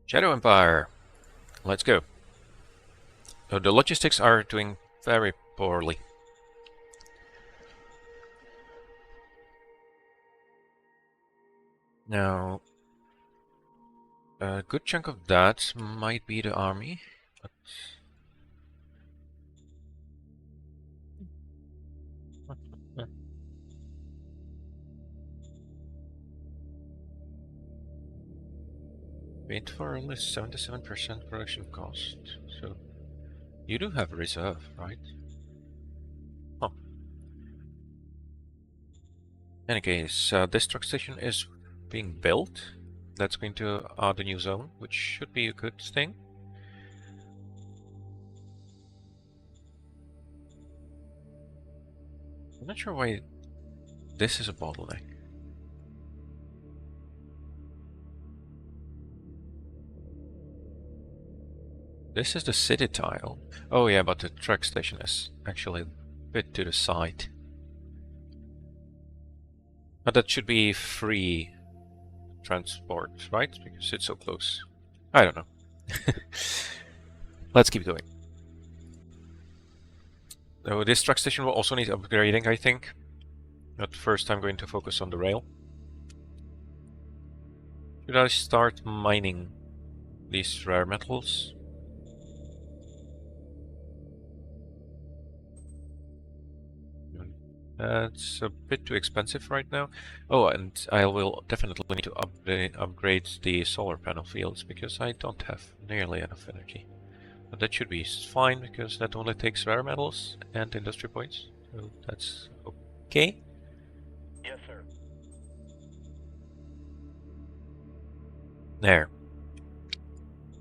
Shadow Empire. Let's go. Oh, the logistics are doing very poorly. Now, a good chunk of that might be the army. But... Wait for only 77% production cost. So, you do have a reserve, right? Oh. In any case, this truck station is being built. That's going to add a new zone, which should be a good thing. I'm not sure why this is a bottleneck. This is the city tile. Oh yeah, but the truck station is actually a bit to the side. But that should be free transport, right? Because it's so close. I don't know. Let's keep going. So this truck station will also need upgrading, I think. But first I'm going to focus on the rail. Should I start mining these rare metals? That's a bit too expensive right now. Oh, and I will definitely need to upgrade the solar panel fields because I don't have nearly enough energy. But that should be fine because that only takes rare metals and industry points. So that's okay. Yes, sir. There.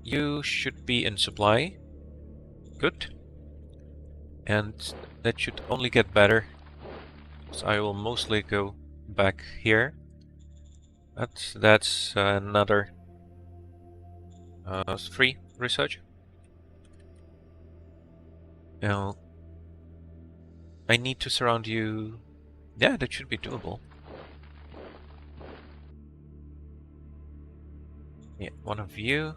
You should be in supply. Good. And that should only get better. So I will mostly go back here. That's another free research. Now, I need to surround you. Yeah, that should be doable. Yeah, one of you.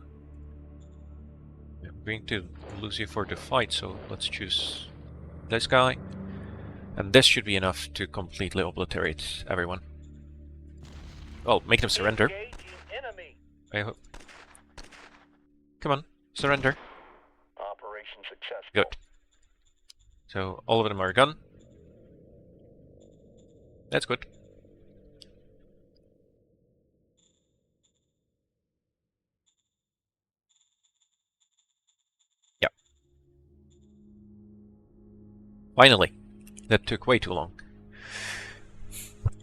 I'm going to lose you for the fight, so let's choose this guy. And this should be enough to completely obliterate everyone. Well, make them surrender. Enemy. I hope. Come on, surrender. Operation successful. Good. So all of them are gone. That's good. Yeah. Finally. That took way too long.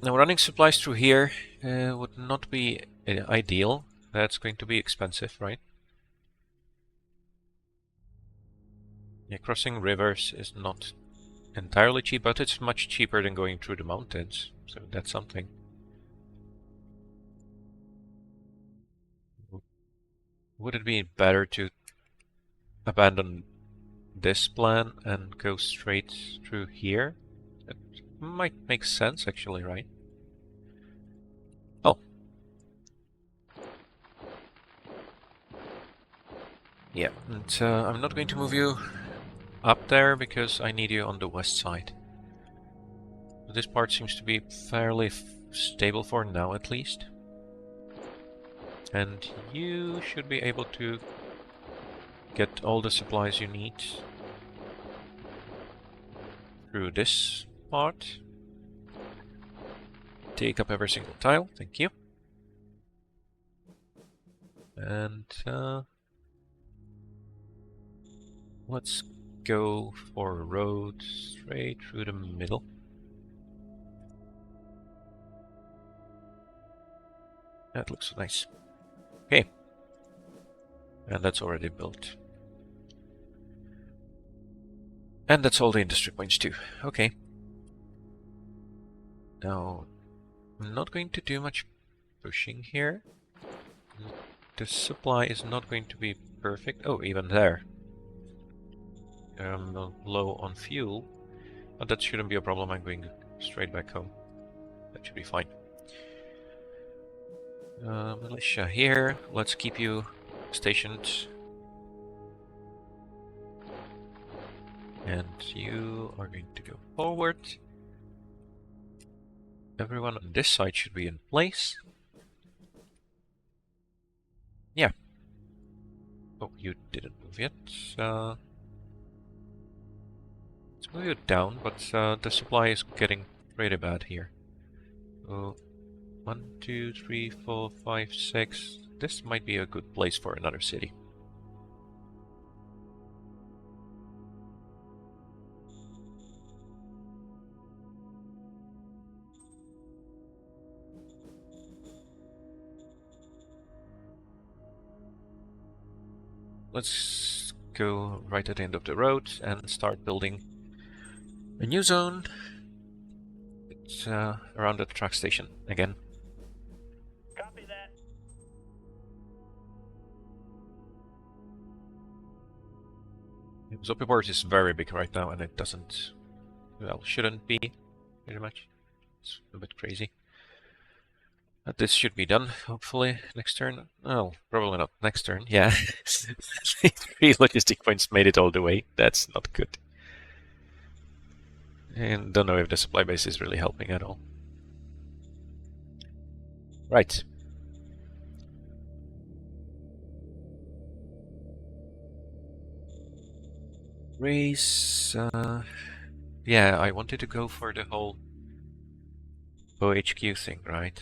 Now running supplies through here would not be ideal. That's going to be expensive, right? Yeah, crossing rivers is not entirely cheap, but it's much cheaper than going through the mountains. So that's something. Would it be better to abandon this plan and go straight through here? It might make sense, actually, right? Oh. Yeah, and I'm not going to move you up there because I need you on the west side. This part seems to be fairly stable for now, at least. And you should be able to get all the supplies you need through this part. Take up every single tile, thank you. And let's go for a road straight through the middle. That looks nice. Okay. And that's already built. And that's all the industry points too. Okay. Now, I'm not going to do much pushing here. The supply is not going to be perfect. Oh, even there. I'm low on fuel. But that shouldn't be a problem. I'm going straight back home. That should be fine. Militia here. Let's keep you stationed. And you are going to go forward. Everyone on this side should be in place. Yeah. Oh, you didn't move yet. Let's move you down, but the supply is getting pretty bad here. Oh, 1, 2, 3, 4, 5, 6. This might be a good place for another city. Let's go right at the end of the road and start building a new zone. It's around the track station again. Copy that. Zopiport is very big right now, and it doesn't, well, shouldn't be, pretty much. It's a bit crazy. But this should be done, hopefully, next turn. Oh, probably not next turn, yeah. 3 logistic points made it all the way. That's not good. And don't know if the supply base is really helping at all. Right. Race, yeah, I wanted to go for the whole OHQ thing, right?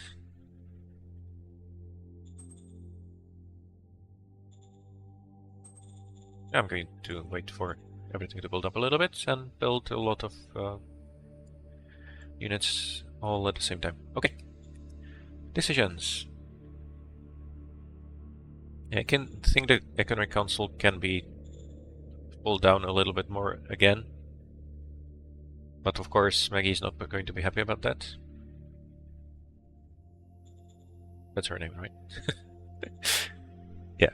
I'm going to wait for everything to build up a little bit and build a lot of units all at the same time. Okay. Decisions. Yeah, I can think the Economic Council can be pulled down a little bit more again. But of course, Maggie's not going to be happy about that. That's her name, right? Yeah.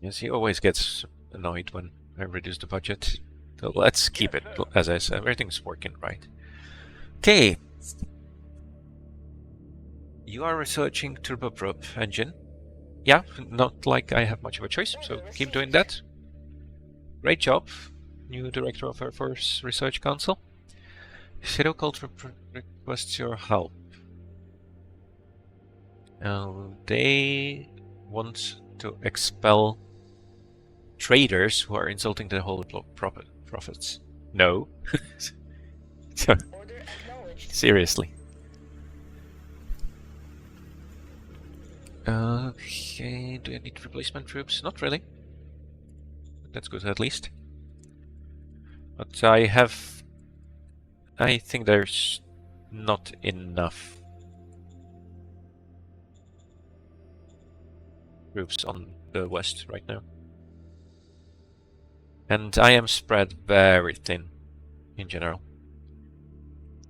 Yes, he always gets annoyed when I reduce the budget. So let's keep it, as I said, everything's working right. Okay. You are researching turboprop engine. Yeah, not like I have much of a choice, so keep doing that. Great job, new Director of Air Force Research Council. Shadow Culture requests your help. They want to expel traders who are insulting the whole profits. No. Seriously. Okay, do I need replacement troops? Not really. That's good at least. But I think there's not enough troops on the west right now. And I am spread very thin in general.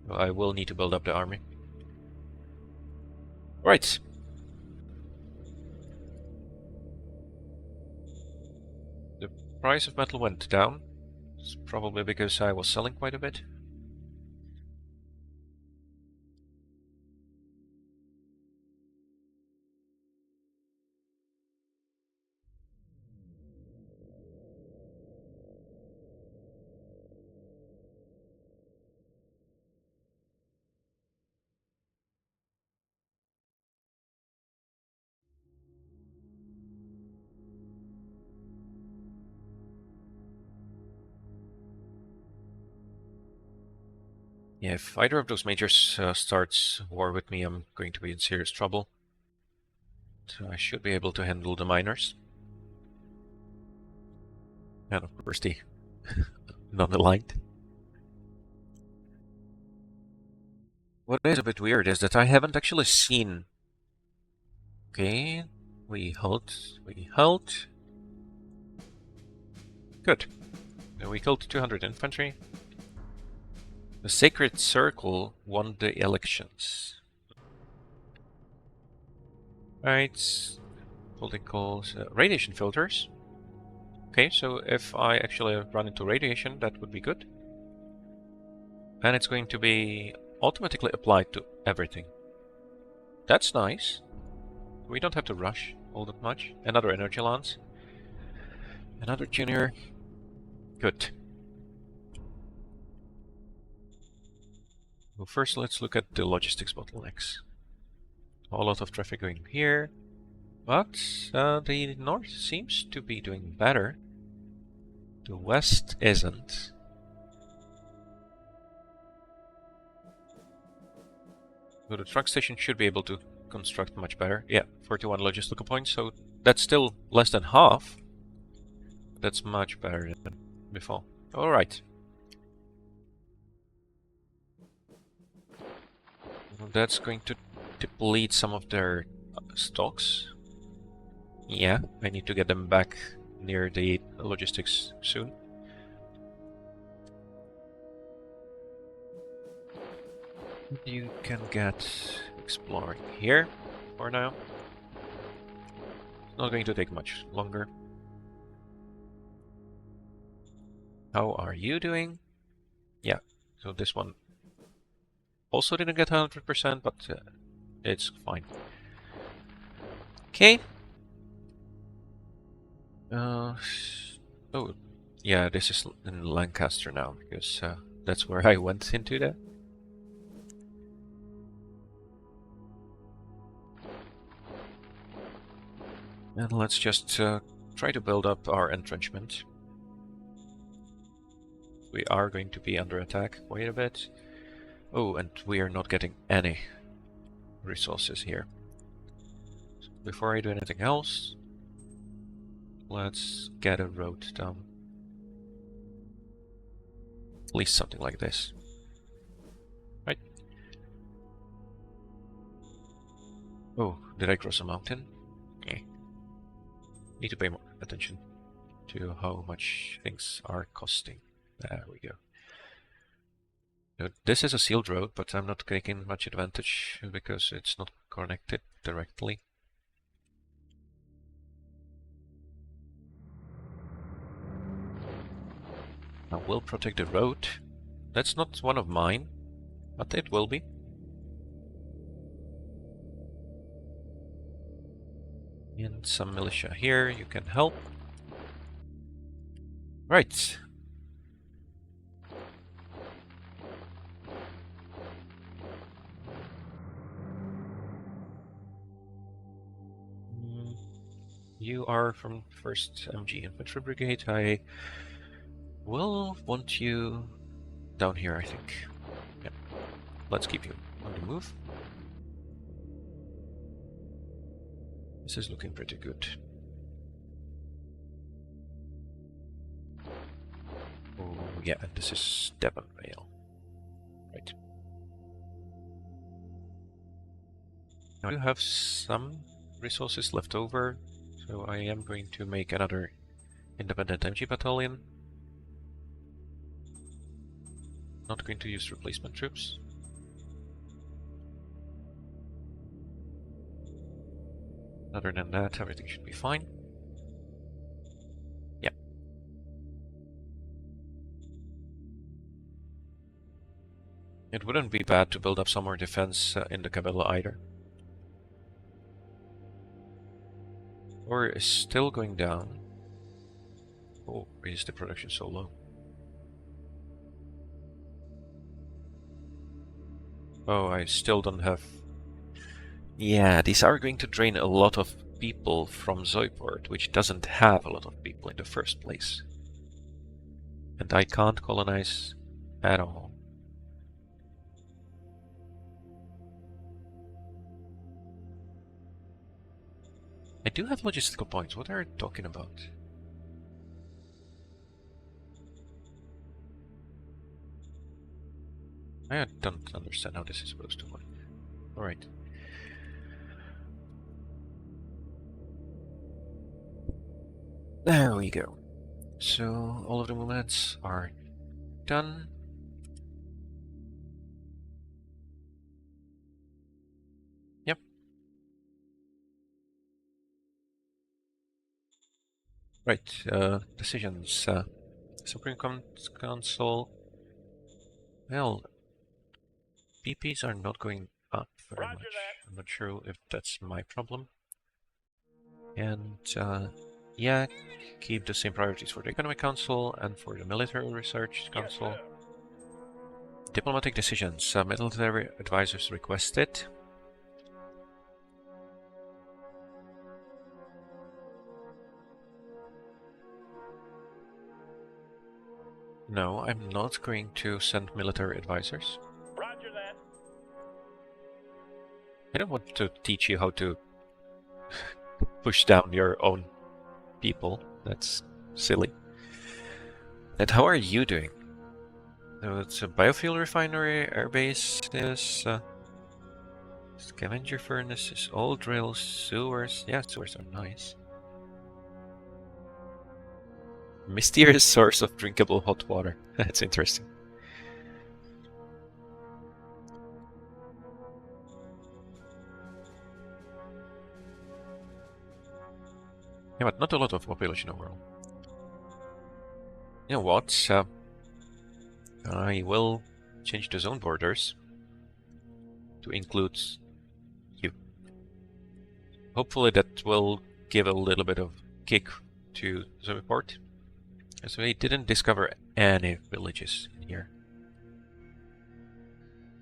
So I will need to build up the army. Right. The price of metal went down. It's probably because I was selling quite a bit. Yeah, if either of those majors starts war with me, I'm going to be in serious trouble. So I should be able to handle the miners. And of course the non-aligned. What is a bit weird is that I haven't actually seen... Okay, we halt. Good. We killed 200 infantry. The Sacred Circle won the elections. Right. Political... radiation filters. Okay, so if I actually run into radiation, that would be good. And it's going to be automatically applied to everything. That's nice. We don't have to rush all that much. Another energy lance. Another junior. Good. Well, first let's look at the logistics bottlenecks. A lot of traffic going here, but the north seems to be doing better. The west isn't. So the truck station should be able to construct much better. Yeah, 41 logistical points, so that's still less than half. That's much better than before. Alright. That's going to deplete some of their stocks. Yeah, I need to get them back near the logistics soon. You can get exploring here for now. It's not going to take much longer. How are you doing? Yeah, so this one also didn't get 100%, but it's fine. Okay. Oh, yeah, this is in Lancaster now, because that's where I went into that. And let's just try to build up our entrenchment. We are going to be under attack quite a bit. Oh, and we are not getting any resources here. So before I do anything else, let's get a road down. At least something like this. Right. Oh, did I cross a mountain? Yeah. Need to pay more attention to how much things are costing. There we go. Now, this is a sealed road, but I'm not taking much advantage because it's not connected directly. I will protect the road. That's not one of mine, but it will be. And some militia here, you can help. Right. You are from 1st MG Infantry Brigade. I will want you down here, I think. Yeah. Let's keep you on the move. This is looking pretty good. Oh, yeah, and this is Devon Vale. Right. Now I do have some resources left over, so I am going to make another independent MG battalion. Not going to use replacement troops. Other than that, everything should be fine. Yeah. It wouldn't be bad to build up some more defense in the Cabela either. Or is still going down. Oh, why is the production so low? Oh, I still don't have... Yeah, these are going to drain a lot of people from Zoiport, which doesn't have a lot of people in the first place. And I can't colonize at all. I do have logistical points. What are you talking about? I don't understand how this is supposed to work. Alright. There we go. So all of the movements are done. Yep. Right. Decisions. Supreme Council. Well, PPs are not going up very Roger much. that. I'm not sure if that's my problem. And yeah, keep the same priorities for the Economic Council and for the Military Research Council. Yes, sir. Diplomatic decisions. Military advisors requested. No, I'm not going to send military advisors. Roger that. I don't want to teach you how to push down your own people. That's silly. And how are you doing? So it's a biofuel refinery, airbase, is scavenger furnaces, old drills, sewers. Yeah, sewers are nice. Mysterious source of drinkable hot water. That's interesting. Yeah, but not a lot of population overall. You know what? I will change the zone borders to include you. Hopefully that will give a little bit of kick to the report. So we didn't discover any villages in here.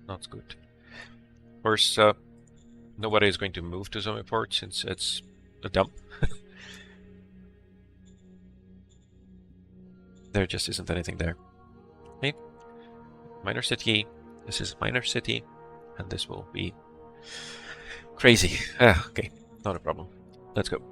Not good. Of course, nobody is going to move to Zombie Port since it's a dump. There just isn't anything there. Okay. Minor city. This is minor city. And this will be crazy. Okay, not a problem. Let's go.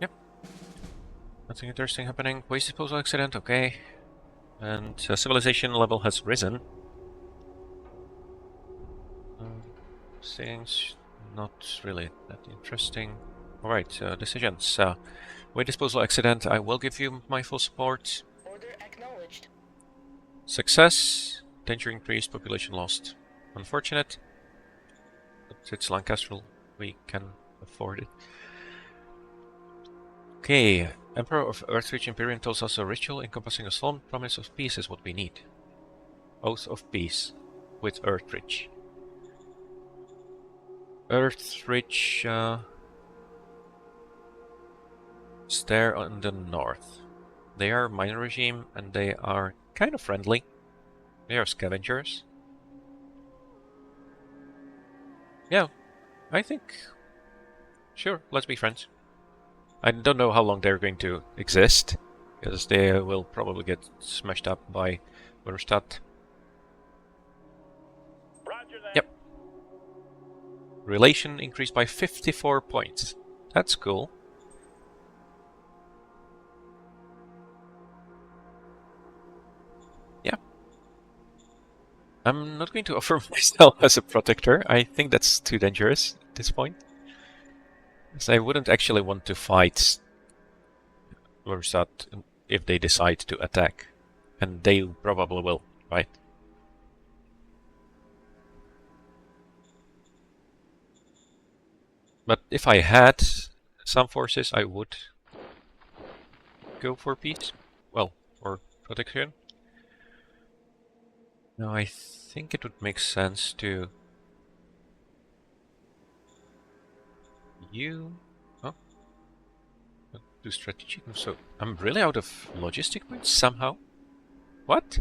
Yep. Nothing interesting happening. Waste disposal accident, okay. And civilization level has risen. Things not really that interesting. Alright, decisions. Waste disposal accident, I will give you my full support. Order acknowledged. Success. Danger increased, population lost. Unfortunate. But it's Lancaster, we can afford it. Okay, Emperor of Earthreach Imperium tells us a ritual encompassing a solemn promise of peace is what we need. Oath of peace with Earthreach. Earthreach stare on the north. They are minor regime and they are kind of friendly. They are scavengers. Yeah, I think... Sure, let's be friends. I don't know how long they're going to exist, because they will probably get smashed up by Werstadt. Roger that. Yep. Relation increased by 54 points. That's cool. Yeah. I'm not going to offer myself as a protector. I think that's too dangerous at this point. Because I wouldn't actually want to fight Werstadt if they decide to attack. And they probably will, right? But if I had some forces, I would go for peace. Well, for protection. Now I think it would make sense to... Oh. Do strategic... So, I'm really out of logistic points somehow? What?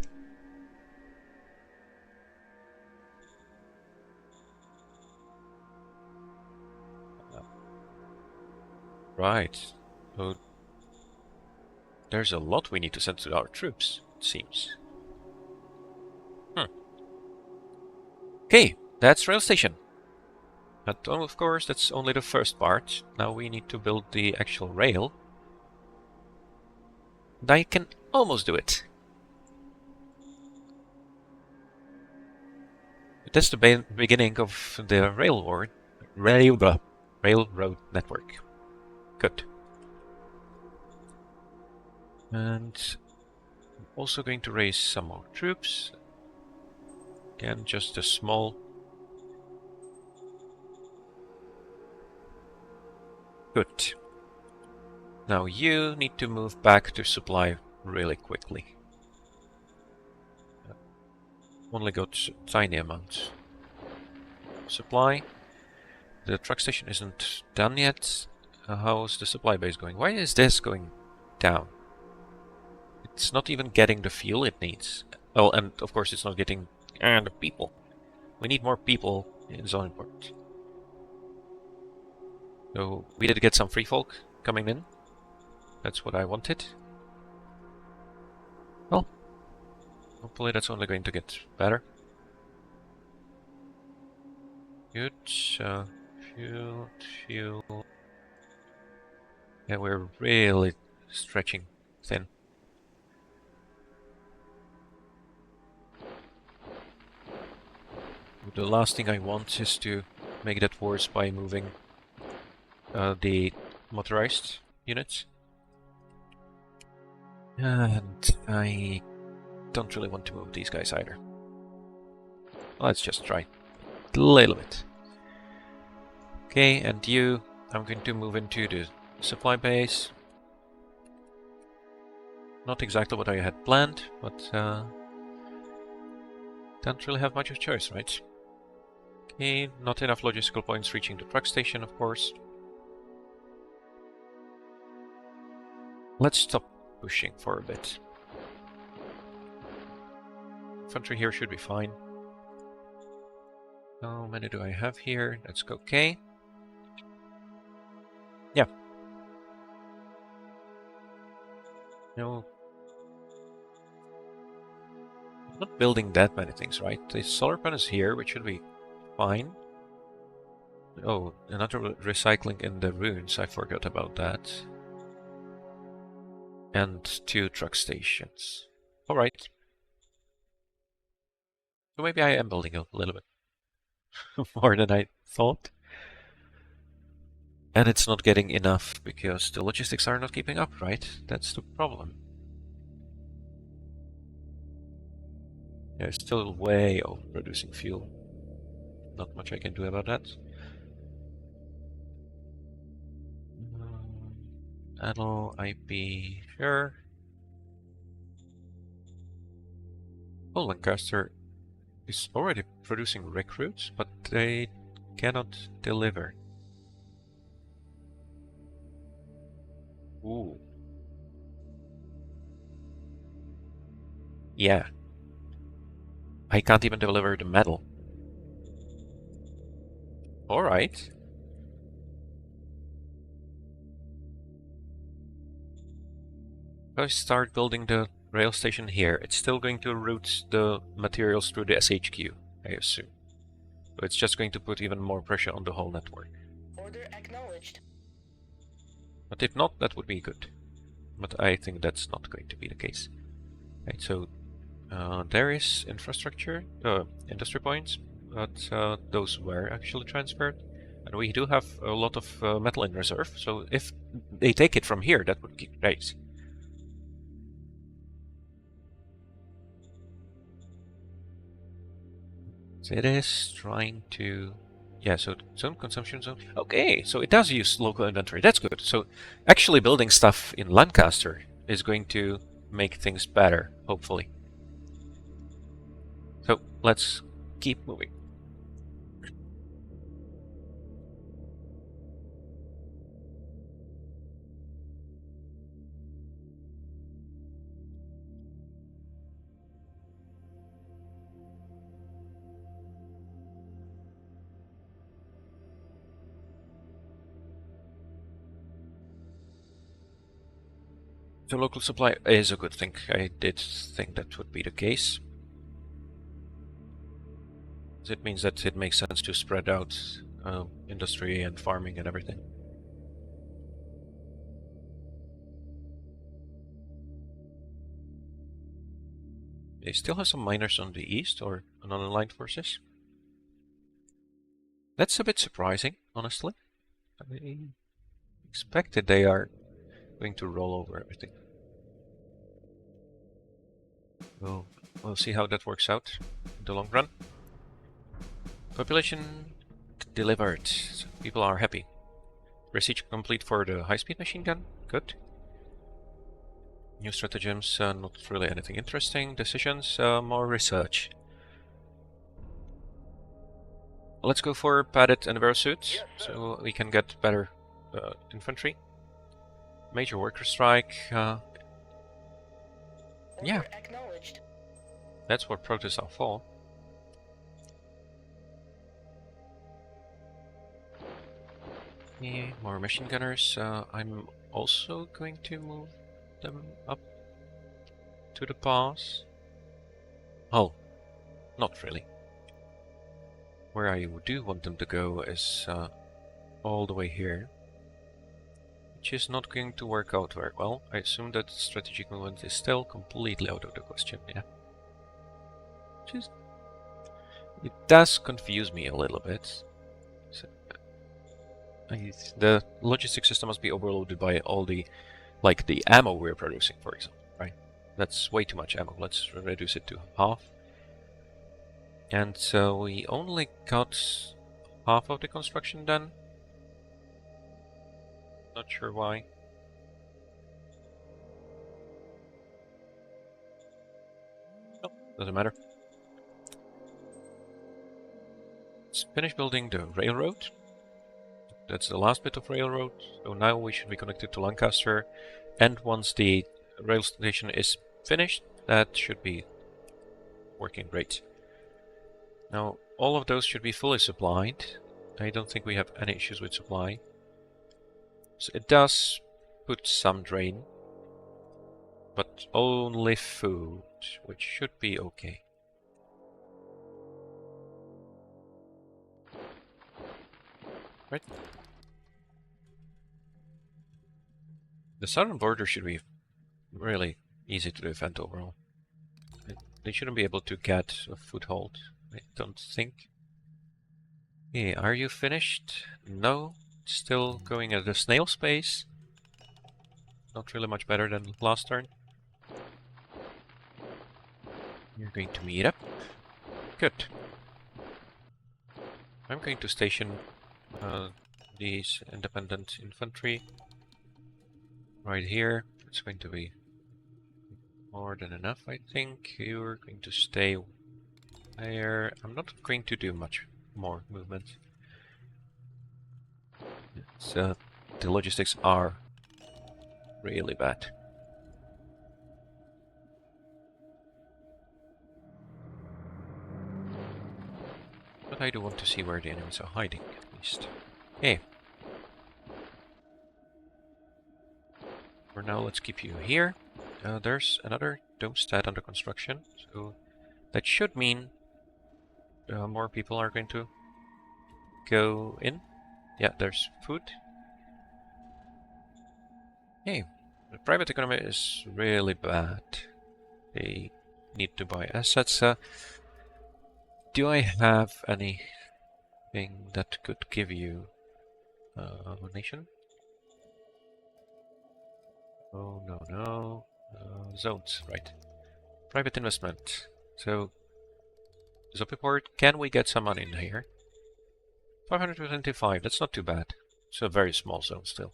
Right. So there's a lot we need to send to our troops, it seems. Okay, that's rail station. But of course, that's only the first part. Now we need to build the actual rail. And I can almost do it. That's the beginning of the railroad network. Good. And I'm also going to raise some more troops. Again, just a small. Good. Now you need to move back to supply really quickly. Only got tiny amounts. Supply. The truck station isn't done yet. How's the supply base going? Why is this going down? It's not even getting the fuel it needs. Oh, and of course it's not getting the people. We need more people in zone import. So we did get some free folk coming in. That's what I wanted. Well, hopefully that's only going to get better. Good. Fuel. Yeah, we're really stretching thin. The last thing I want is to make that worse by moving the motorized units. And I don't really want to move these guys either. Let's just try a little bit. Okay, and you, I'm going to move into the supply base. Not exactly what I had planned, but don't really have much of a choice, right? Okay, not enough logistical points reaching the truck station, of course. Let's stop pushing for a bit. Infantry here should be fine. How many do I have here? That's okay. Yeah. No. I'm not building that many things, right? The solar panel is here, which should be fine. Oh, another recycling in the ruins. I forgot about that. And 2 truck stations. Alright. So maybe I am building a little bit more than I thought. And it's not getting enough because the logistics are not keeping up, right? That's the problem. They're still way overproducing fuel. Not much I can do about that. Battle, IP, sure. Oh, Lancaster is already producing recruits, but they cannot deliver. Ooh. Yeah. I can't even deliver the metal. Alright. If I start building the rail station here, it's still going to route the materials through the SHQ, I assume. So it's just going to put even more pressure on the whole network. Order acknowledged. But if not, that would be good. But I think that's not going to be the case. Right, so there is infrastructure, industry points, but those were actually transferred. And we do have a lot of metal in reserve, so if they take it from here, that would be great. So it is trying to... Yeah, so zone consumption zone. Okay, so it does use local inventory. That's good. So actually building stuff in Lancaster is going to make things better, hopefully. So let's keep moving. So local supply is a good thing. I did think that would be the case. It means that it makes sense to spread out industry and farming and everything. They still have some miners on the east or on unaligned forces. That's a bit surprising, honestly. I expected they are going to roll over everything. We'll see how that works out in the long run. Population delivered. So people are happy. Research complete for the high-speed machine gun. Good. New stratagems, not really anything interesting. Decisions, more research. Let's go for padded enviro suits, Yes, so we can get better infantry. Major worker strike. Order Yeah, acknowledged. that's what protests are for. Yeah, more machine gunners. I'm also going to move them up to the pass. Oh, not really. Where I do want them to go is all the way here, which is not going to work out very well. I assume that strategic movement is still completely out of the question, yeah. It does confuse me a little bit. So, the logistics system must be overloaded by all the, like the ammo we're producing, for example, right? That's way too much ammo. Let's reduce it to half. And so we only got half of the construction done. Not sure why. Nope, doesn't matter. Let's finish building the railroad. That's the last bit of railroad. So now we should be connected to Lancaster. And once the rail station is finished, that should be working great. Now, all of those should be fully supplied. I don't think we have any issues with supply. So it does put some drain, but only food, which should be okay. Right? The southern border should be really easy to defend overall. They shouldn't be able to get a foothold, I don't think. Okay, are you finished? No, still going at the snail space. Not really much better than last turn. You're going to meet up. Good. I'm going to station these independent infantry right here. It's going to be more than enough, I think. You're going to stay there. I'm not going to do much more movement. So the logistics are really bad. But I do want to see where the enemies are hiding, at least. Hey. For now, let's keep you here. There's another domestat under construction, so that should mean more people are going to go in. Yeah, there's food. Hey, the private economy is really bad. They need to buy assets. Do I have anything that could give you a nation? Oh, no, no. Zones, right. Private investment. So, Zopiport, can we get some money in here? 525, that's not too bad. It's a very small zone still.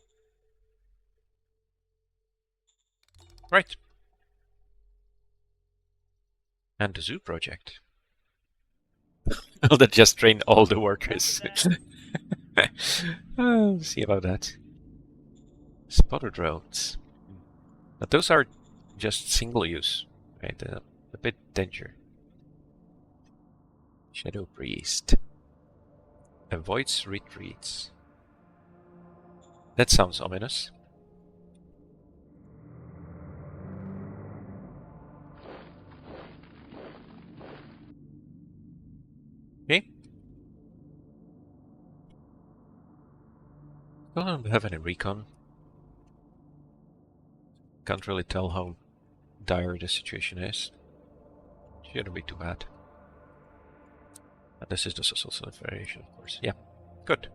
Right. And the zoo project. That just train all the workers. We'll see about that. Spotted roads. But those are just single use, right? A bit danger. Shadow Priest. Avoids retreats. That sounds ominous. I don't have any recon. Can't really tell how dire the situation is. Shouldn't be too bad. And this is the social variation, of course. Yeah, good.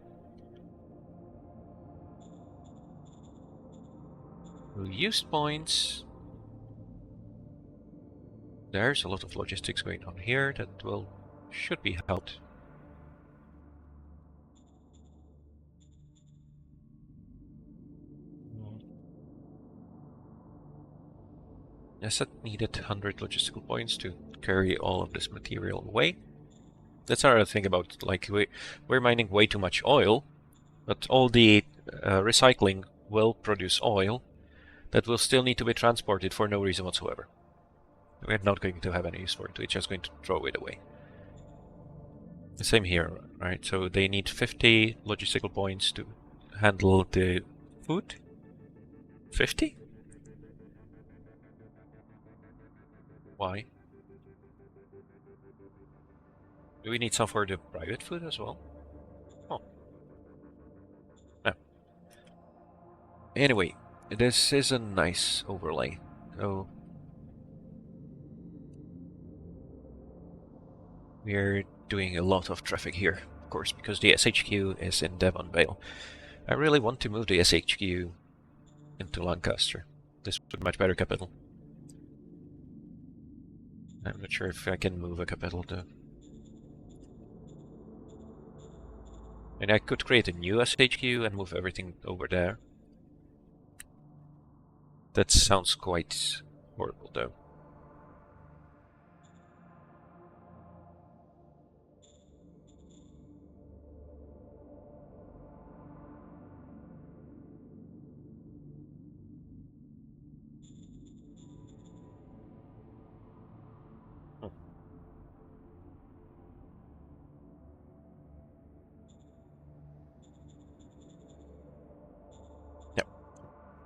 Used points. There's a lot of logistics going on here that should be helped. Yes, that needed 100 logistical points to carry all of this material away. That's another thing about, like, we're mining way too much oil, but all the recycling will produce oil that will still need to be transported for no reason whatsoever. We're not going to have any use for it, we're just going to throw it away. The same here, right? So they need 50 logistical points to handle the food. 50? Why? Do we need some for the private food as well? Oh. No. Anyway, this is a nice overlay. So we're doing a lot of traffic here, of course, because the SHQ is in Devon Vale. I really want to move the SHQ into Lancaster. This would be much better capital. I'm not sure if I can move a capital though. And I could create a new SHQ and move everything over there. That sounds quite horrible though.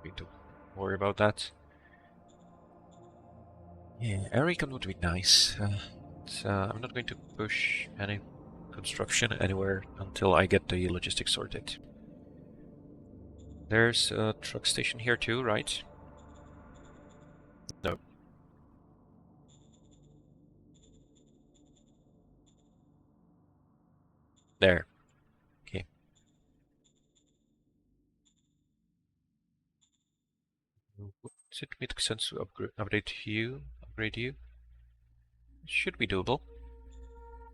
Need to worry about that. Yeah, a recon would be nice. I'm not going to push any construction anywhere until I get the logistics sorted. There's a truck station here too, right? No. There. Okay. Does it make sense to upgrade you? It should be doable.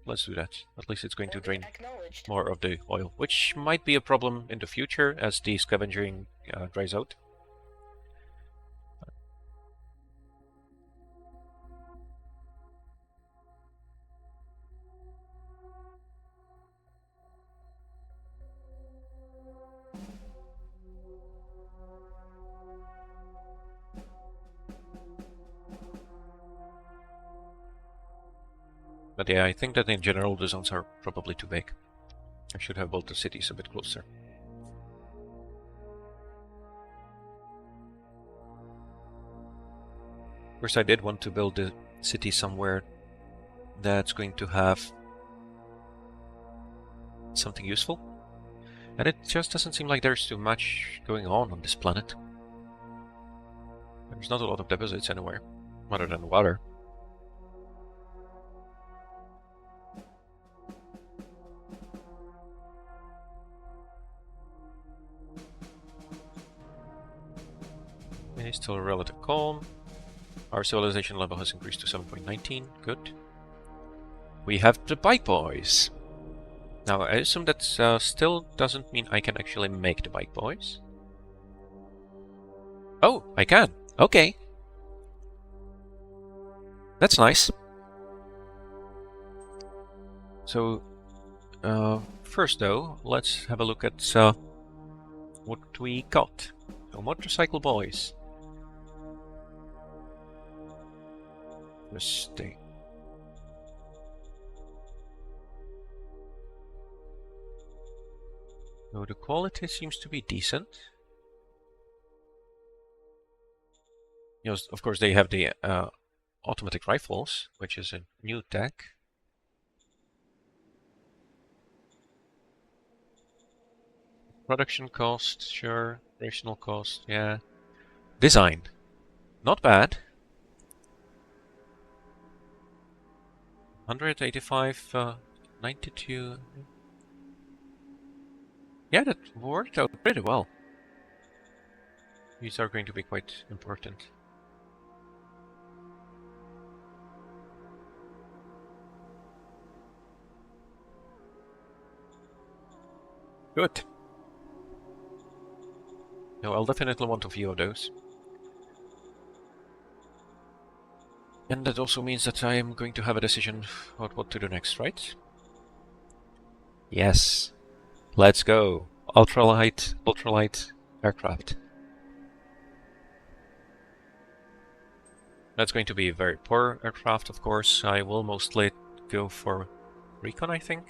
Let's do that. At least it's going to drain more of the oil, which might be a problem in the future as the scavenging dries out. But yeah, I think that in general the zones are probably too big. I should have built the cities a bit closer. Of course, I did want to build the city somewhere that's going to have something useful. And it just doesn't seem like there's too much going on this planet. There's not a lot of deposits anywhere, other than water. It's still relative calm. Our civilization level has increased to 7.19. Good. We have the bike boys. Now, I assume that still doesn't mean I can actually make the bike boys. Oh, I can. Okay. That's nice. So, first though, let's have a look at what we got. So, motorcycle boys. Mistake. So the quality seems to be decent. You know, of course, they have the automatic rifles, which is a new tech. Production cost, sure. Operational cost, yeah. Design. Not bad. 185, 92. Yeah, that worked out pretty well. These are going to be quite important. Good. No, I'll definitely want a few of those. And that also means that I am going to have a decision about what to do next, right? Yes. Let's go. Ultralight aircraft. That's going to be a very poor aircraft, of course. I will mostly go for recon, I think.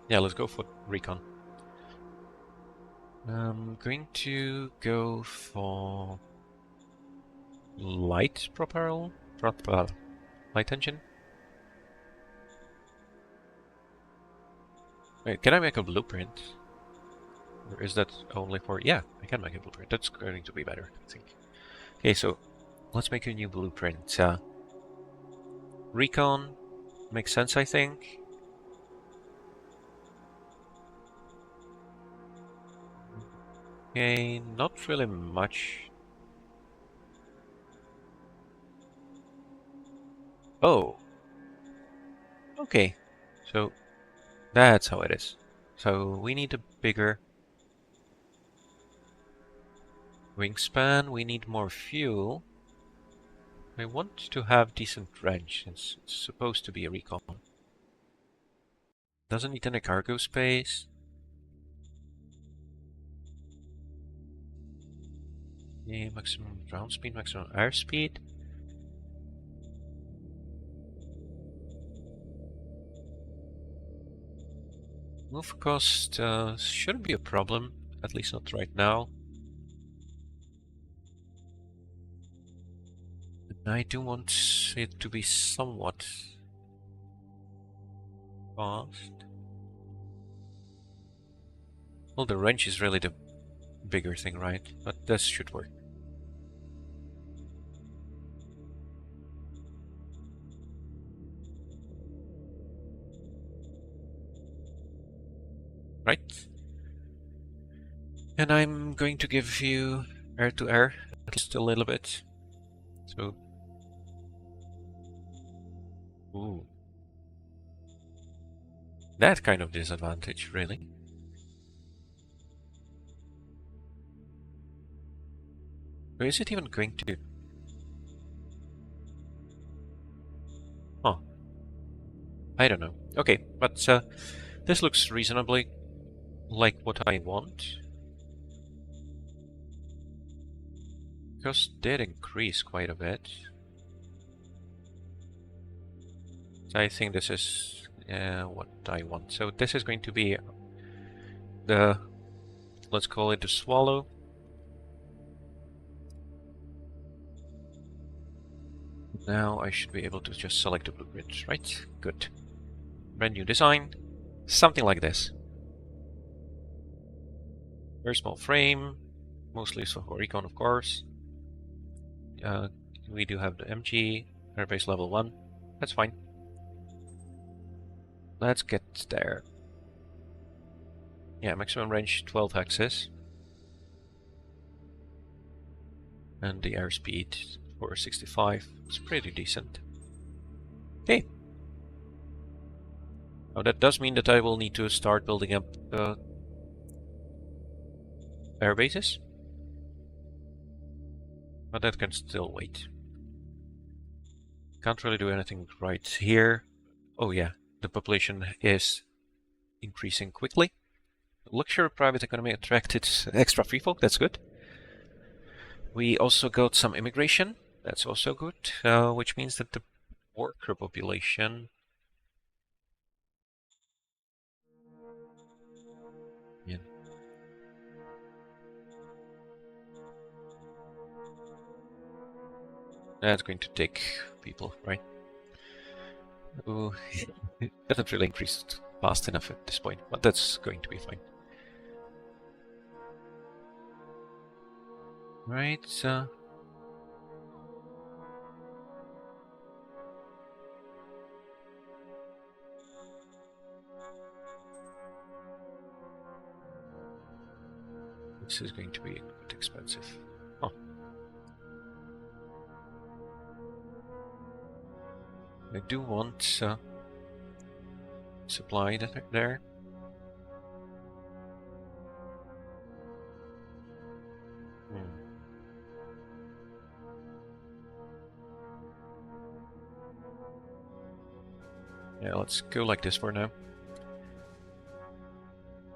Yeah, let's go for recon. I'm going to go for light propel, light engine. Wait, can I make a blueprint? Or is that only for... Yeah, I can make a blueprint. That's going to be better, I think. Okay, so let's make a new blueprint. Recon makes sense, I think. Okay, not really much. Oh. Okay. So that's how it is. So we need a bigger wingspan. We need more fuel. I want to have decent range. It's supposed to be a recon. Doesn't need any cargo space. Yeah, maximum ground speed, maximum airspeed. Move cost shouldn't be a problem, at least not right now. And I do want it to be somewhat fast. Well, the range is really the bigger thing, right? But this should work. Right? And I'm going to give you air-to-air, at least a little bit. So... Ooh. That kind of disadvantage, really. Or is it even going to... Huh. I don't know. Okay, but this looks reasonably like what I want. Cost did increase quite a bit. So I think this is what I want. So this is going to be the... Let's call it the Swallow. Now I should be able to just select the blueprint, right? Good. Brand new design. Something like this. Very small frame. Mostly for recon, of course. We do have the MG, airbase level 1. That's fine. Let's get there. Yeah, maximum range 12 hexes. And the airspeed for 65. It's pretty decent. Okay. Now that does mean that I will need to start building up air bases. But that can still wait. Can't really do anything right here. Oh yeah, the population is increasing quickly. Luxury private economy attracted extra free folk, that's good. We also got some immigration, that's also good, which means that the worker population... Yeah. That's going to take people, right? Oh, it hasn't really increased fast enough at this point, but that's going to be fine. Right, this is going to be a bit expensive. Oh. I do want supply there. Yeah, let's go like this for now.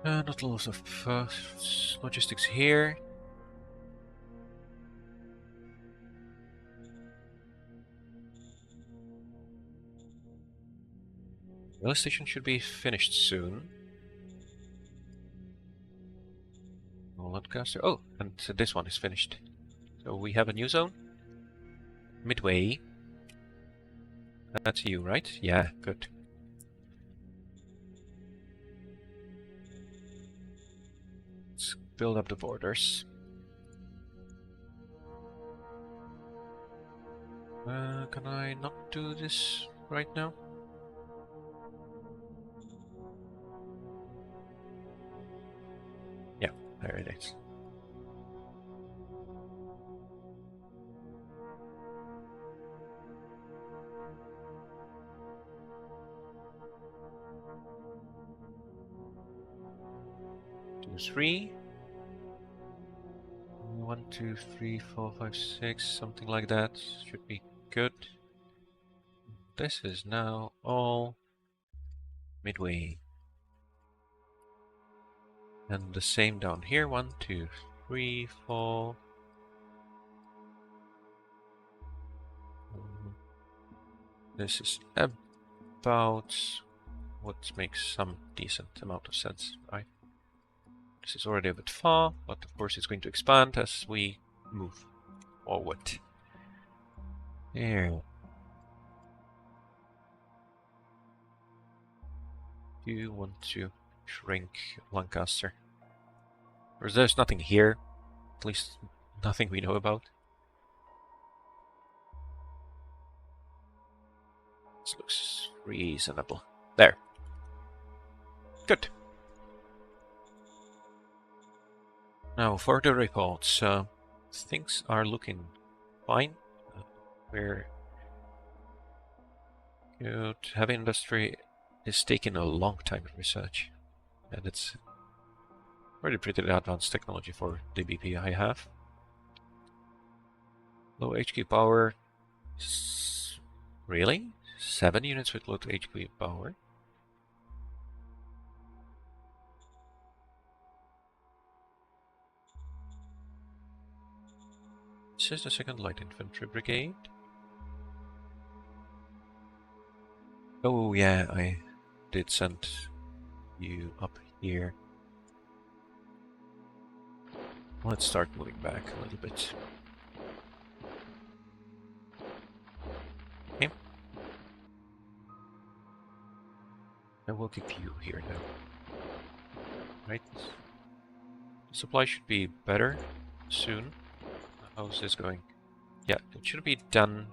Not a lot of logistics here. Rail station should be finished soon. Lancaster. Oh, and this one is finished. So we have a new zone. Midway. That's you, right? Yeah, good. Let's build up the borders. Can I not do this right now? Yeah, there it is. Two, three. 1, 2, 3, 4, 5, 6, something like that. Should be good. This is now all midway. And the same down here. 1, 2, 3, 4. This is about what makes some decent amount of sense, right? This is already a bit far, but of course it's going to expand as we move forward. There. Do you want to shrink Lancaster? Or there's nothing here? At least nothing we know about. This looks reasonable. There. Good. Now for the reports. Things are looking fine. We're good. Heavy industry is taking a long time in research. And it's already pretty advanced technology for the BP I have. Low HQ power. Really? 7 units with low HQ power? This is the 2nd Light Infantry Brigade. Oh yeah, I did send you up here. Let's start moving back a little bit. Okay. I will keep you here now. Right. The supply should be better soon. How's this going? Yeah, it should be done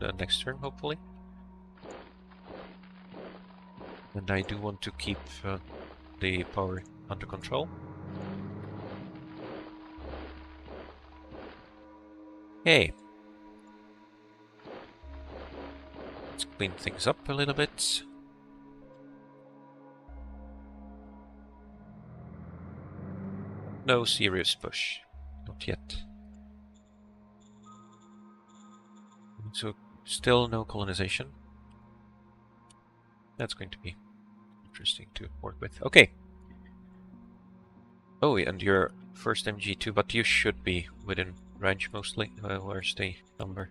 the next turn, hopefully. And I do want to keep the power under control. Hey. Let's clean things up a little bit. No serious push. Not yet. So, still no colonization. That's going to be interesting to work with. Okay. Oh, and your first MG2, but you should be within range mostly. Where's the number?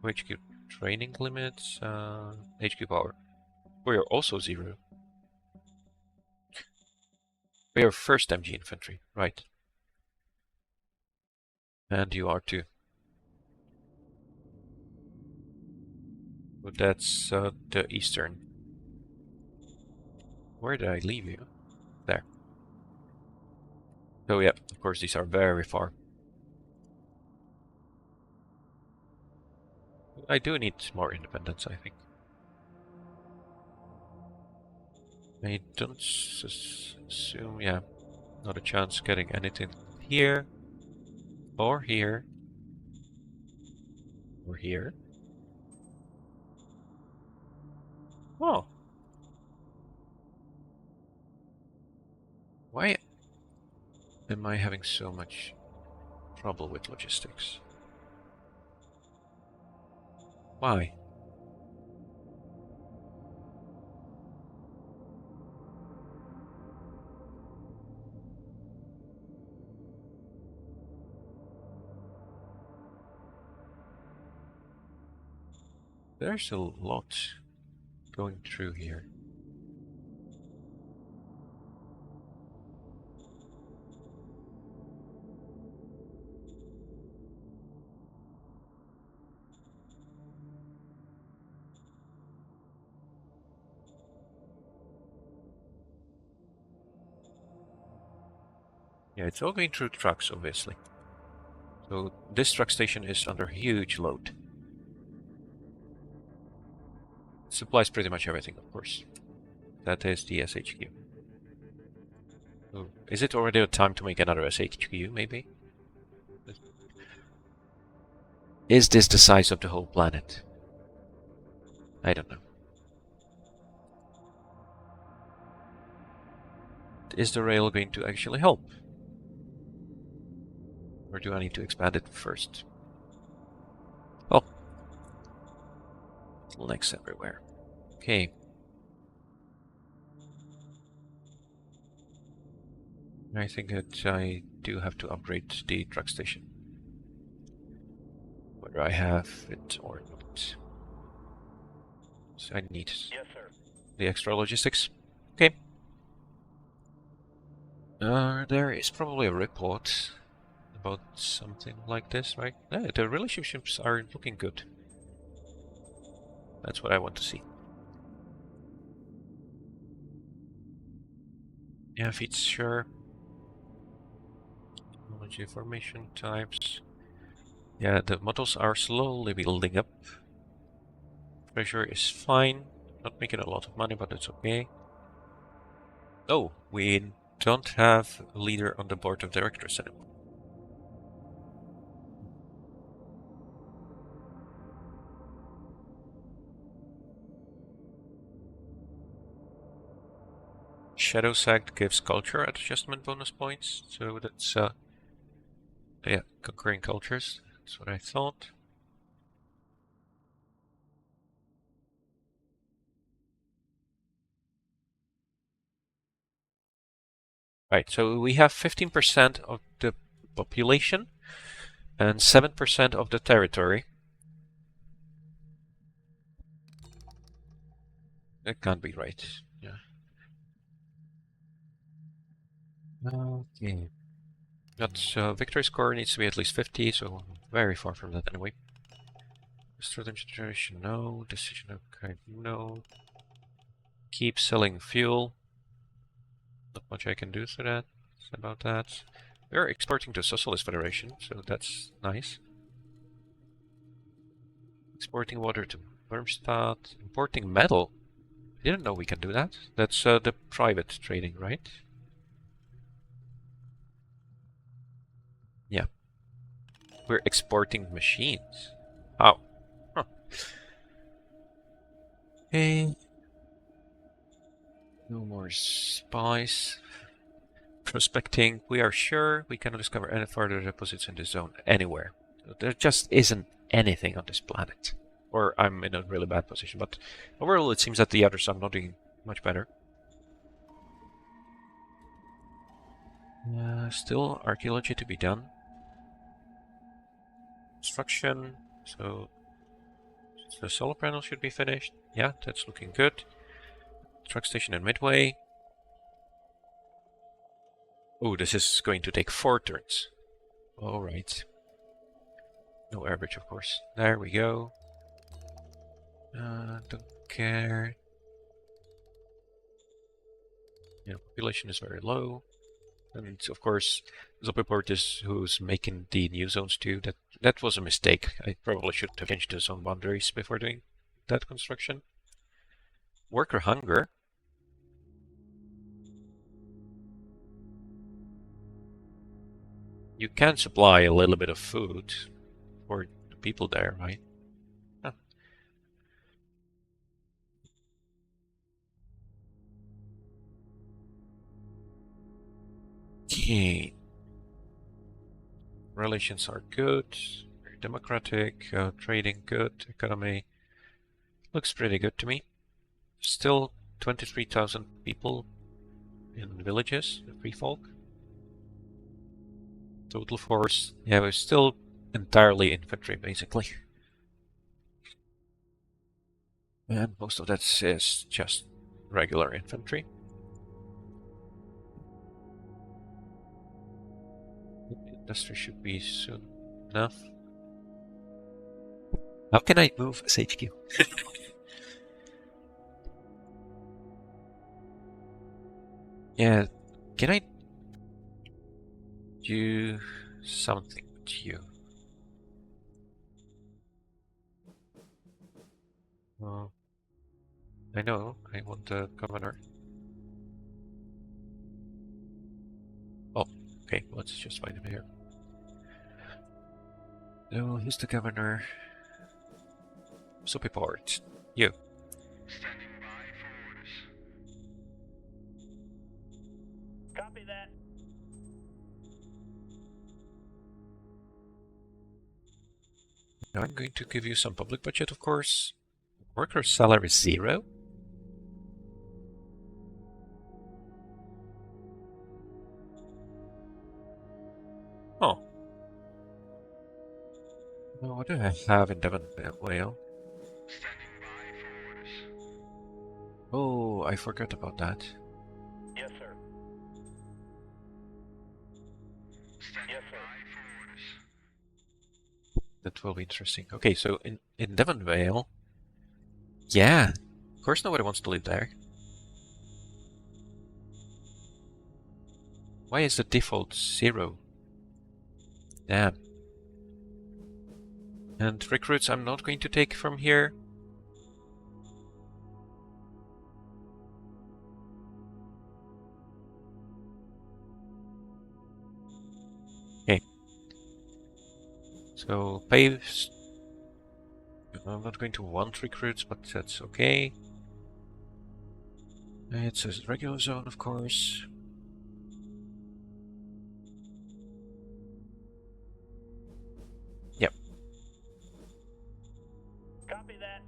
HQ training limits, HQ power. We are also 0. We are first MG infantry, right? And you are too. So that's the eastern. Where did I leave you? There. So yeah, of course these are very far. I do need more independence, I think. I don't assume, yeah, not a chance getting anything here, or here, or here. Oh. Why am I having so much trouble with logistics? Why? There's a lot going through here. Yeah, it's all going through trucks, obviously. So this truck station is under huge load. It supplies pretty much everything, of course. That is the SHQ. So is it already time to make another SHQ, maybe? Is this the size of the whole planet? I don't know. Is the rail going to actually help? Or do I need to expand it first? Oh. Bottlenecks everywhere. Okay. I think that I do have to upgrade the truck station. Whether I have it or not. So I need Yes, sir. the extra logistics. Okay. There is probably a report about something like this, right? Yeah, the relationships are looking good. That's what I want to see. Yeah, feature. Technology formation types. Yeah, the models are slowly building up. Pressure is fine. Not making a lot of money, but it's okay. Oh, we don't have a leader on the board of directors anymore. Shadow Sagged gives culture adjustment bonus points, so that's yeah, conquering cultures. That's what I thought. Right, so we have 15% of the population and 7% of the territory. That can't be right. Yeah. Okay. But victory score needs to be at least 50, so very far from that anyway. Restore generation, no. Decision, okay, no. Keep selling fuel. Not much I can do to that. About that. We're exporting to Socialist Federation, so that's nice. Exporting water to Wormstad. Importing metal. I didn't know we can do that. That's the private trading, right? Yeah. We're exporting machines. Oh. Huh. Hey. No more spies. Prospecting. We are sure we cannot discover any further deposits in this zone anywhere. There just isn't anything on this planet. Or I'm in a really bad position, but overall it seems that the others are not doing much better. Still archaeology to be done. Construction. So the solar panel should be finished. Yeah, that's looking good. Truck station in Midway. Oh, this is going to take 4 turns. Alright. No average, of course. There we go. Don't care. Yeah, population is very low. And of course, Zopiport is who's making the new zones too. That was a mistake. I probably should have changed the zone boundaries before doing that construction. Worker hunger. You can supply a little bit of food for the people there, right? Huh. Okay. Relations are good. Very democratic. Trading good. Economy looks pretty good to me. Still 23,000 people in villages, free folk. Total force. Yeah, we're still entirely infantry, basically. And most of that is just regular infantry. Industry should be soon enough. How can I move as HQ? Yeah, can I do something with you? Oh, I know, I want the governor. Oh, okay, let's just find him here. No, he's the governor. Support. You. Standing by for orders. Copy that. Now I'm going to give you some public budget, of course. Worker salary 0. Oh. Well, what do I have in Devon Whale? Standing by for orders. Oh, I forgot about that. Yes, sir. Standing Yes, sir. by for orders. That will be interesting. Okay, so in Devon Vale, yeah, of course nobody wants to live there. Why is the default 0? Damn. And recruits I'm not going to take from here. Okay. So paves. I'm not going to want recruits, but that's okay. It's a regular zone, of course. Yep. Copy that.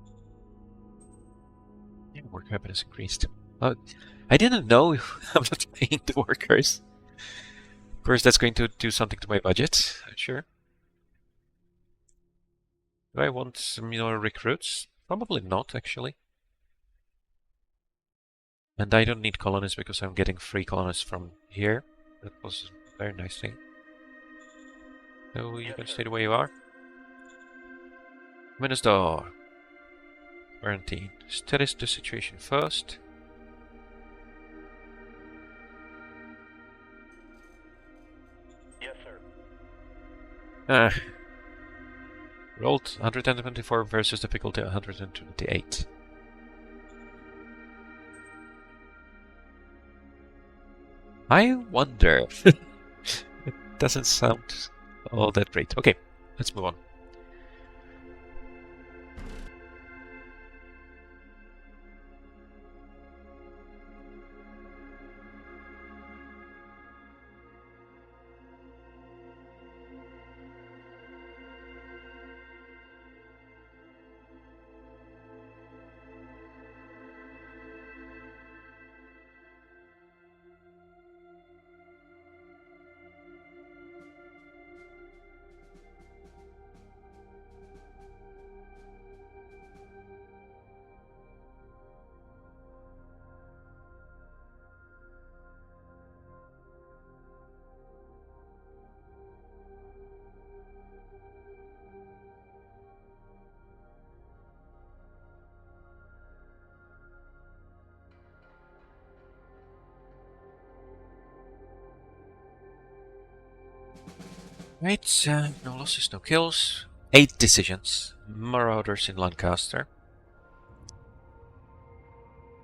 Yeah, work happiness increased. I didn't know I'm not paying the workers. Of course, that's going to do something to my budget. Sure. Do I want some more recruits? Probably not, actually. And I don't need colonists because I'm getting free colonists from here. That was a very nice thing. So you Yes, can sir. stay the way you are. Minister. Quarantine. Study the situation first. Yes, sir. Ah. Rolled 124 versus difficulty 128. I wonder. It doesn't sound all that great. Okay, let's move on. Right, no losses, no kills. 8 decisions. Marauders in Lancaster.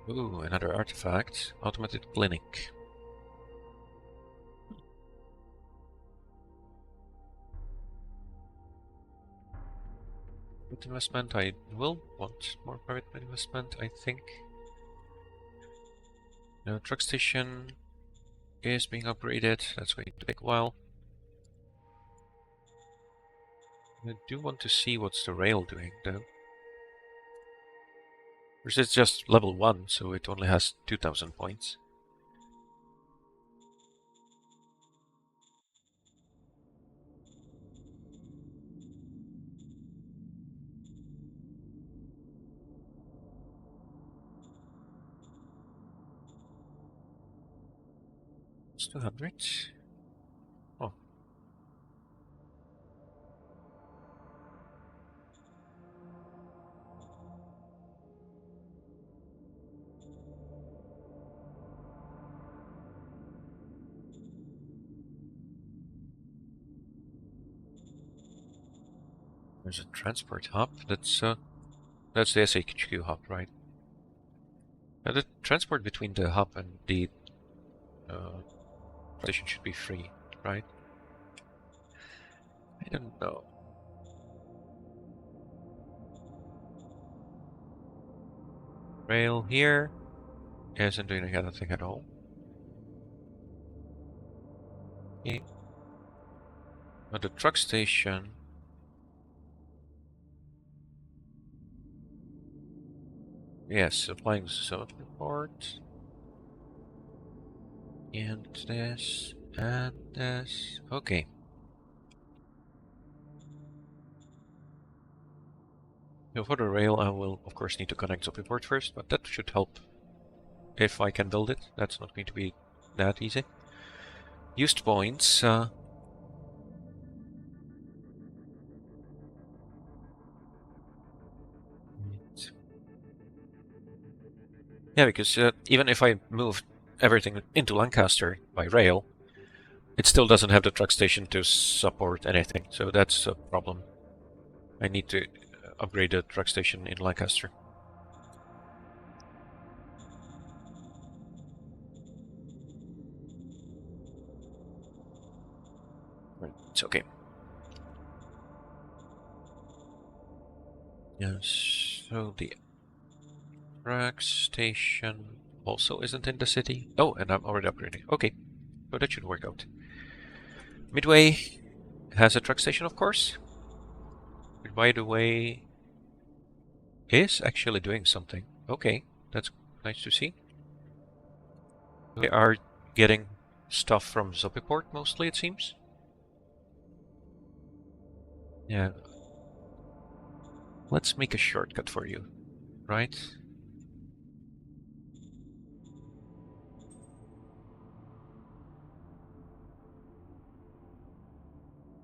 Ooh, another artifact. Automated clinic. Private investment, I will want more private investment, I think. No, truck station is being upgraded. That's going to take a while. I do want to see what's the rail doing, though. Because it's just level 1, so it only has 2000 points. It's 200. Oh. There's a transport hub. That's the SHQ hub, right? The transport between the hub and the station should be free, right? I don't know. Rail here isn't doing anything at all. Okay. At the truck station. Yes, supplying zone report. And this, and this. Okay. So for the rail, I will of course need to connect the report first, but that should help if I can build it. That's not going to be that easy. Used points. Yeah, because even if I move everything into Lancaster by rail, it still doesn't have the truck station to support anything, so that's a problem. I need to upgrade the truck station in Lancaster. Right, it's okay. Yes, so the truck station also isn't in the city. Oh, and I'm already upgrading. Okay, so that should work out. Midway has a truck station, of course. But by the way, is actually doing something. Okay, that's nice to see. We are getting stuff from Zopiport mostly, it seems. Yeah. Let's make a shortcut for you, right?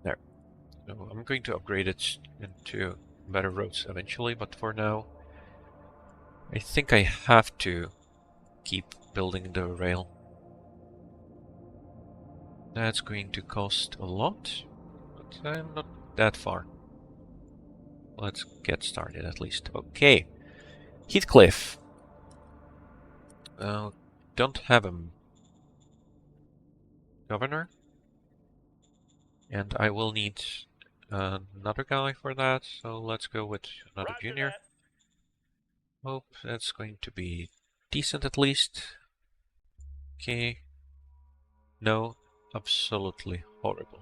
There. So I'm going to upgrade it into better roads eventually, but for now, I think I have to keep building the rail. That's going to cost a lot, but I'm not that far. Let's get started at least. Okay. Heathcliff. Don't have a governor. And I will need another guy for that, so let's go with another Roger junior. that. Hope that's going to be decent at least. Okay. No, absolutely horrible.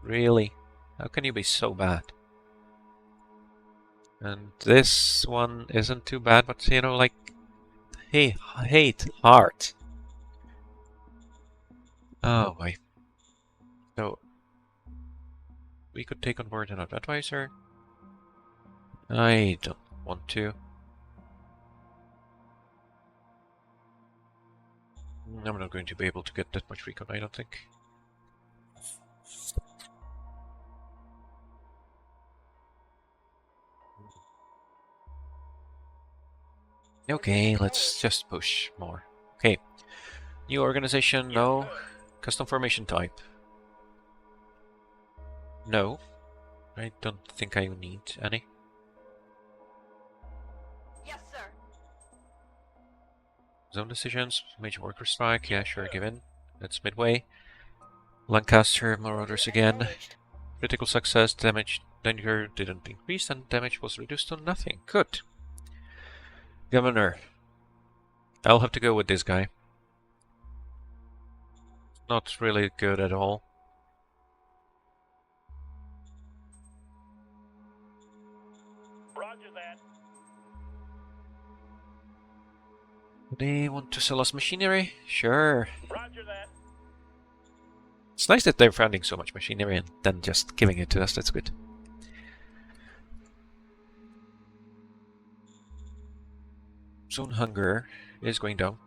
Really? How can you be so bad? And this one isn't too bad, but you know, like, hey, hate heart. Oh my. So we could take on board another advisor. I don't want to. I'm not going to be able to get that much recon, I don't think. Okay, let's just push more. Okay. New organization, no. Custom formation type. No, I don't think I need any. Yes, sir. Zone decisions, major worker strike, yeah, sure, give in. That's midway. Lancaster, Marauders again. Acknowledged. Critical success, damage danger didn't increase, and damage was reduced to nothing. Good. Governor. I'll have to go with this guy. Not really good at all. Roger that. They want to sell us machinery? Sure. Roger that. It's nice that they're funding so much machinery and then just giving it to us. That's good. Zone hunger is going down.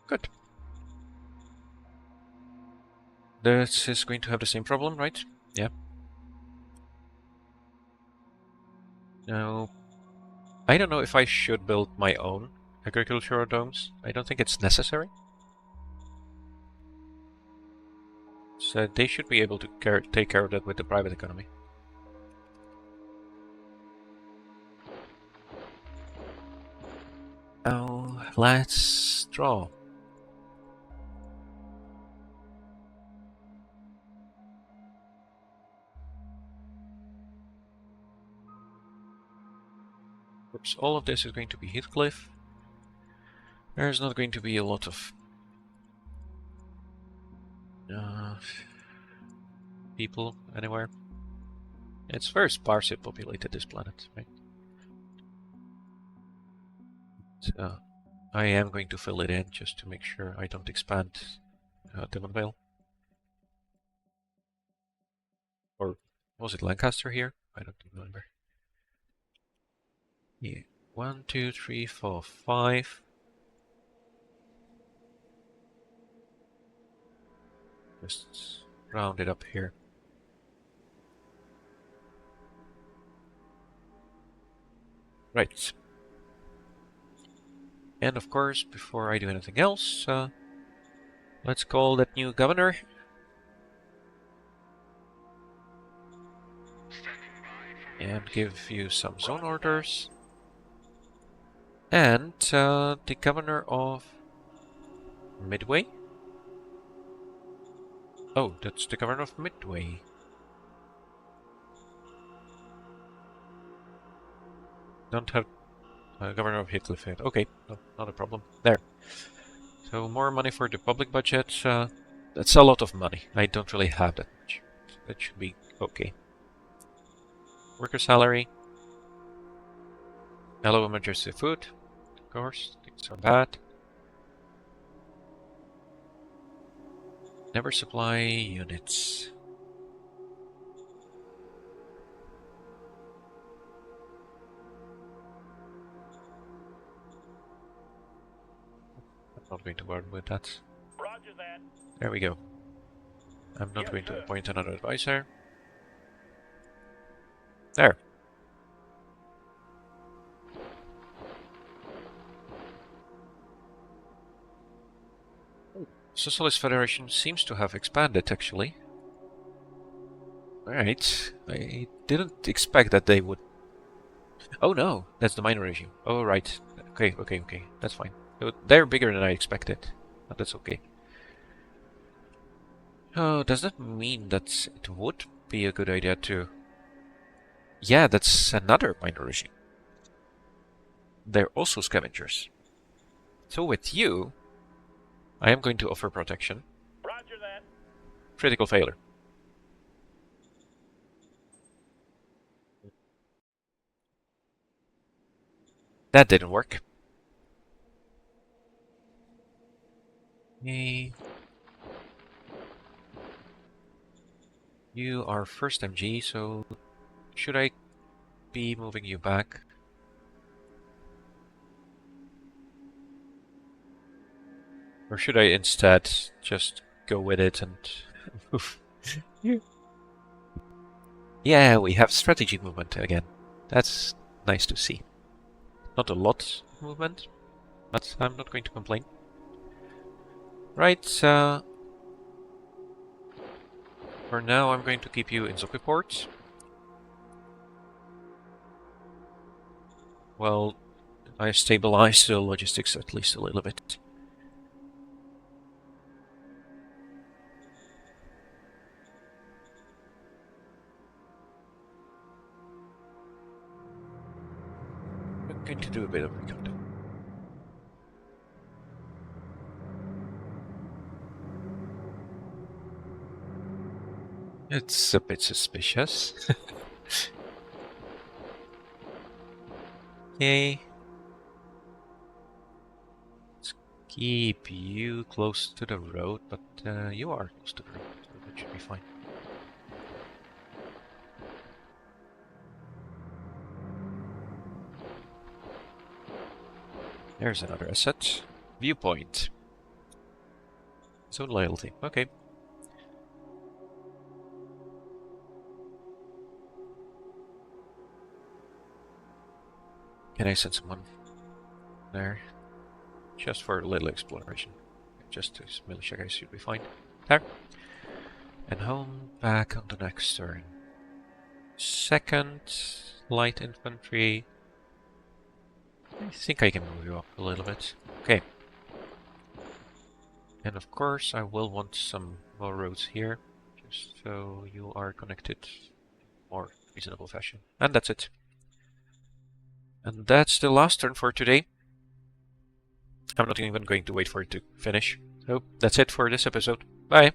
Good. This is going to have the same problem, right? Yeah. Now, I don't know if I should build my own agricultural domes. I don't think it's necessary. So they should be able to take care of that with the private economy. Now, let's draw. Oops, all of this is going to be Heathcliff. There's not going to be a lot of people anywhere. It's very sparsely populated, this planet, right? So I am going to fill it in just to make sure I don't expand Devonvale. Or was it Lancaster here? I don't remember. Yeah. 1, 2, 3, 4, 5. Just round it up here. Right. And of course, before I do anything else, let's call that new governor. And give you some zone orders. And the governor of Midway? Oh, that's the governor of Midway. Don't have governor of Heathcliff yet. Okay, no, not a problem. There. So more money for the public budget. That's a lot of money. I don't really have that much. That should be okay. Worker salary. Hello, emergency food. Of course, things are bad. Never supply units. I'm not going to bother with that. Roger that. There we go. I'm not Yes, going to sir. appoint another advisor. There. Socialist Federation seems to have expanded, actually. Alright. I didn't expect that they would... Oh no, that's the minor regime. Oh right. Okay. That's fine. They're bigger than I expected. But that's okay. Oh, does that mean that it would be a good idea to... Yeah, that's another minor regime. They're also scavengers. So with you, I am going to offer protection. Roger that. Critical failure. That didn't work. Yay. You are first MG, so should I be moving you back? Or should I instead just go with it and move? Yeah, we have strategy movement again. That's nice to see. Not a lot of movement, but I'm not going to complain. Right, For now, I'm going to keep you in Zoki ports. Well, I stabilize the logistics at least a little bit. I'm going to do a bit of recon. It's a bit suspicious. Okay. Let's keep you close to the road, but you are close to the road, so that should be fine. There's another asset. Viewpoint. Zone loyalty. Okay. Can I send someone there? Just for a little exploration. Just this militia guys should be fine. There. And home back on the next turn. Second, light infantry. I think I can move you up a little bit. Okay. And of course I will want some more roads here, just so you are connected in more reasonable fashion. And that's it. And that's the last turn for today. I'm not even going to wait for it to finish. So that's it for this episode. Bye!